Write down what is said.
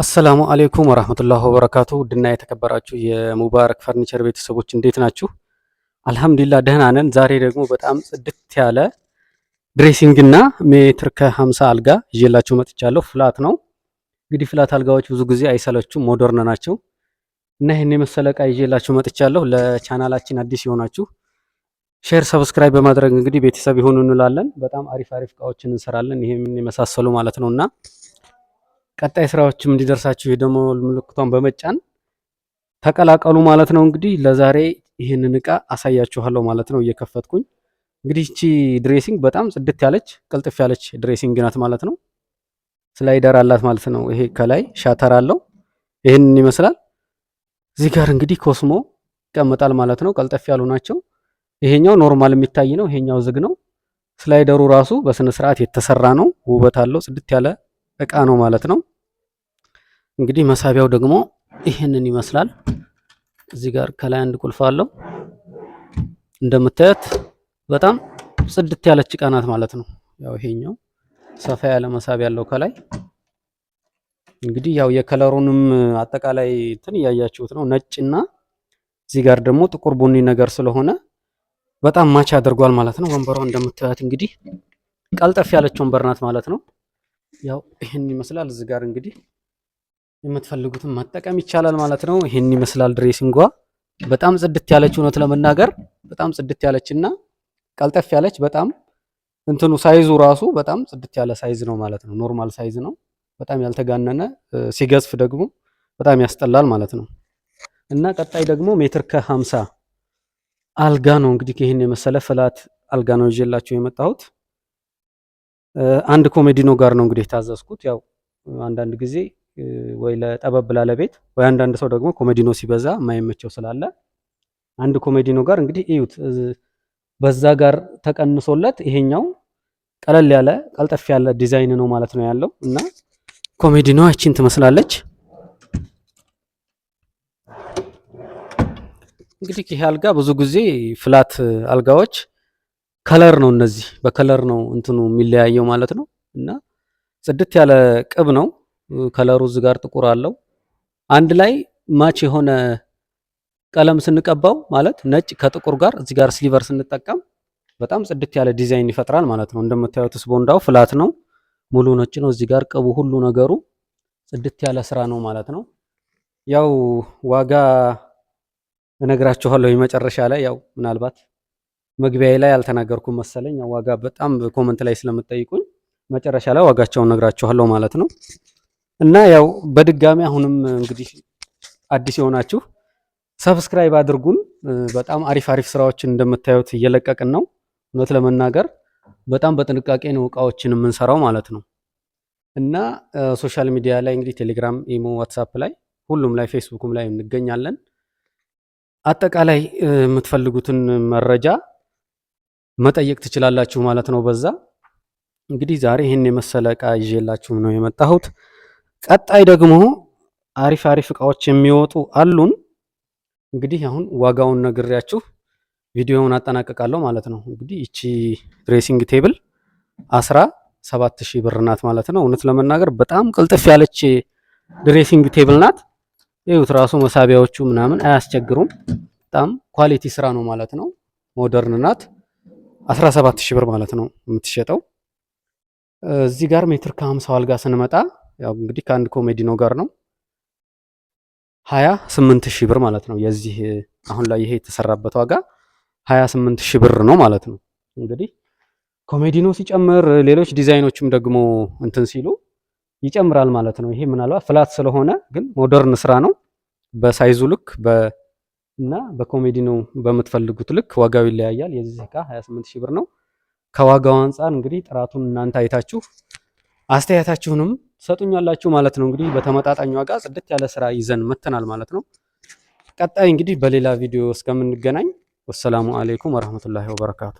አሰላሙ አሌይኩም ወራህመቱላሂ ወበረካቱ ውድና የተከበራችሁ የሙባረክ ፈርኒቸር ቤተሰቦች እንዴት ናችሁ? አልሐምዱሊላህ ደህና ነን። ዛሬ ደግሞ በጣም ጽድት ያለ ድሬሲንግ እና ሜትር ከ50 አልጋ ይዤላችሁ መጥቻለሁ። ፍላት ነው እንግዲህ ፍላት አልጋዎች ብዙ ጊዜ አይሰለቹም፣ ሞደርን ናቸው እና ይህን የመሰለ እቃ ይዤላችሁ መጥቻለሁ። ለቻናላችን አዲስ የሆናችሁ ሼር፣ ሰብስክራይብ በማድረግ እንግዲህ ቤተሰብ ይሁኑ እንላለን። በጣም አሪፍ እቃዎችን እንሰራለን። ይሄን የመሳሰሉ ማለት ነውና ቀጣይ ስራዎችም እንዲደርሳችሁ የደወል ምልክቷን በመጫን ተቀላቀሉ ማለት ነው። እንግዲህ ለዛሬ ይህንን እቃ አሳያችኋለሁ ማለት ነው። እየከፈትኩኝ እንግዲህ እቺ ድሬሲንግ በጣም ጽድት ያለች ቅልጥፍ ያለች ድሬሲንግ ናት ማለት ነው። ስላይደር አላት ማለት ነው። ይሄ ከላይ ሻተር አለው። ይህንን ይመስላል። እዚህ ጋር እንግዲህ ኮስሞ ይቀመጣል ማለት ነው። ቀልጠፍ ያሉ ናቸው። ይሄኛው ኖርማል የሚታይ ነው። ይሄኛው ዝግ ነው። ስላይደሩ ራሱ በስነ ስርዓት የተሰራ ነው። ውበት አለው። ጽድት ያለ እቃ ነው ማለት ነው። እንግዲህ መሳቢያው ደግሞ ይሄንን ይመስላል። እዚህ ጋር ከላይ አንድ ቁልፍ አለው። እንደምታዩት በጣም ጽድት ያለች እቃ ናት ማለት ነው። ያው ይሄኛው ሰፋ ያለ መሳቢያ ያለው ከላይ እንግዲህ ያው የከለሩንም አጠቃላይ እንትን እያያችሁት ነው። ነጭና እዚህ ጋር ደግሞ ጥቁር ቡኒ ነገር ስለሆነ በጣም ማች አድርጓል ማለት ነው። ወንበሯ እንደምታዩት እንግዲህ ቀልጠፍ ያለች ወንበር ናት ማለት ነው። ያው ይሄን ይመስላል። እዚህ ጋር እንግዲህ የምትፈልጉትን መጠቀም ይቻላል ማለት ነው። ይሄን ይመስላል ድሬሲንጓ። በጣም ጽድት ያለች እውነት ለመናገር በጣም ጽድት ያለችና ቀልጠፍ ያለች በጣም እንትኑ ሳይዙ ራሱ በጣም ጽድት ያለ ሳይዝ ነው ማለት ነው። ኖርማል ሳይዝ ነው። በጣም ያልተጋነነ ሲገዝፍ ደግሞ በጣም ያስጠላል ማለት ነው። እና ቀጣይ ደግሞ ሜትር ከ50 አልጋ ነው እንግዲህ ይሄን የመሰለ ፍላት አልጋ ነው ይዤላችሁ የመጣሁት። አንድ ኮሜዲኖ ጋር ነው እንግዲህ ታዘዝኩት። ያው አንዳንድ ጊዜ ወይ ለጠበብ ላለ ቤት ወይ አንዳንድ ሰው ደግሞ ኮሜዲኖ ሲበዛ የማይመቸው ስላለ አንድ ኮሜዲኖ ጋር እንግዲህ እዩት፣ በዛ ጋር ተቀንሶለት ይሄኛው ቀለል ያለ ቀልጠፍ ያለ ዲዛይን ነው ማለት ነው ያለው። እና ኮሜዲኖ እቺን ትመስላለች። እንግዲህ ይሄ አልጋ ብዙ ጊዜ ፍላት አልጋዎች ከለር ነው፣ እነዚህ በከለር ነው እንትኑ የሚለያየው ማለት ነው። እና ጽድት ያለ ቅብ ነው ከለሩ። እዚህ ጋር ጥቁር አለው። አንድ ላይ ማች የሆነ ቀለም ስንቀባው ማለት ነጭ ከጥቁር ጋር እዚህ ጋር ሲልቨር ስንጠቀም በጣም ጽድት ያለ ዲዛይን ይፈጥራል ማለት ነው። እንደምታዩት ስፖንዳው ፍላት ነው፣ ሙሉ ነጭ ነው። እዚህ ጋር ቅቡ ሁሉ ነገሩ ጽድት ያለ ስራ ነው ማለት ነው። ያው ዋጋ እነግራችኋለሁ መጨረሻ ላይ። ያው ምናልባት መግቢያ ላይ አልተናገርኩም መሰለኝ። ዋጋ በጣም ኮመንት ላይ ስለምትጠይቁኝ መጨረሻ ላይ ዋጋቸውን እነግራችኋለሁ ማለት ነው። እና ያው በድጋሚ አሁንም እንግዲህ አዲስ የሆናችሁ ሰብስክራይብ አድርጉን። በጣም አሪፍ ስራዎችን እንደምታዩት እየለቀቅን ነው። እውነት ለመናገር በጣም በጥንቃቄ ነው እቃዎችን የምንሰራው ማለት ነው። እና ሶሻል ሚዲያ ላይ እንግዲህ ቴሌግራም፣ ኢሞ፣ ዋትሳፕ ላይ ሁሉም ላይ ፌስቡክም ላይ እንገኛለን። አጠቃላይ የምትፈልጉትን መረጃ መጠየቅ ትችላላችሁ ማለት ነው። በዛ እንግዲህ ዛሬ ይህን የመሰለ እቃ ይዤላችሁ ነው የመጣሁት። ቀጣይ ደግሞ አሪፍ እቃዎች የሚወጡ አሉን። እንግዲህ አሁን ዋጋውን ነግሬያችሁ ቪዲዮውን አጠናቀቃለሁ ማለት ነው። እንግዲህ እቺ ድሬሲንግ ቴብል 17,000 ብር ናት ማለት ነው። እውነት ለመናገር በጣም ቅልጥፍ ያለች ድሬሲንግ ቴብል ናት። ይኸውት ራሱ መሳቢያዎቹ ምናምን አያስቸግሩም። በጣም ኳሊቲ ስራ ነው ማለት ነው። ሞደርን ናት። 17,000 ብር ማለት ነው የምትሸጠው። እዚህ ጋር ሜትር ከ50 አልጋ ስንመጣ ያው እንግዲህ ከአንድ ኮሜዲኖ ጋር ነው 28,000 ብር ማለት ነው። የዚህ አሁን ላይ ይሄ የተሰራበት ዋጋ 28,000 ብር ነው ማለት ነው። እንግዲህ ኮሜዲኖ ሲጨምር ሌሎች ዲዛይኖችም ደግሞ እንትን ሲሉ ይጨምራል ማለት ነው። ይሄ ምናልባት ፍላት ስለሆነ ግን ሞደርን ስራ ነው። በሳይዙ ልክ እና በኮሜዲኖ በምትፈልጉት ልክ ዋጋው ይለያያል። የዚህ እቃ 28,000 ብር ነው። ከዋጋው አንፃር እንግዲህ ጥራቱን እናንተ አይታችሁ አስተያየታችሁንም ሰጡኛላችሁ ማለት ነው። እንግዲህ በተመጣጣኝ ዋጋ ጽድት ያለ ስራ ይዘን መተናል ማለት ነው። ቀጣይ እንግዲህ በሌላ ቪዲዮ እስከምንገናኝ ወሰላሙ አለይኩም ወራህመቱላሂ ወበረካቱ።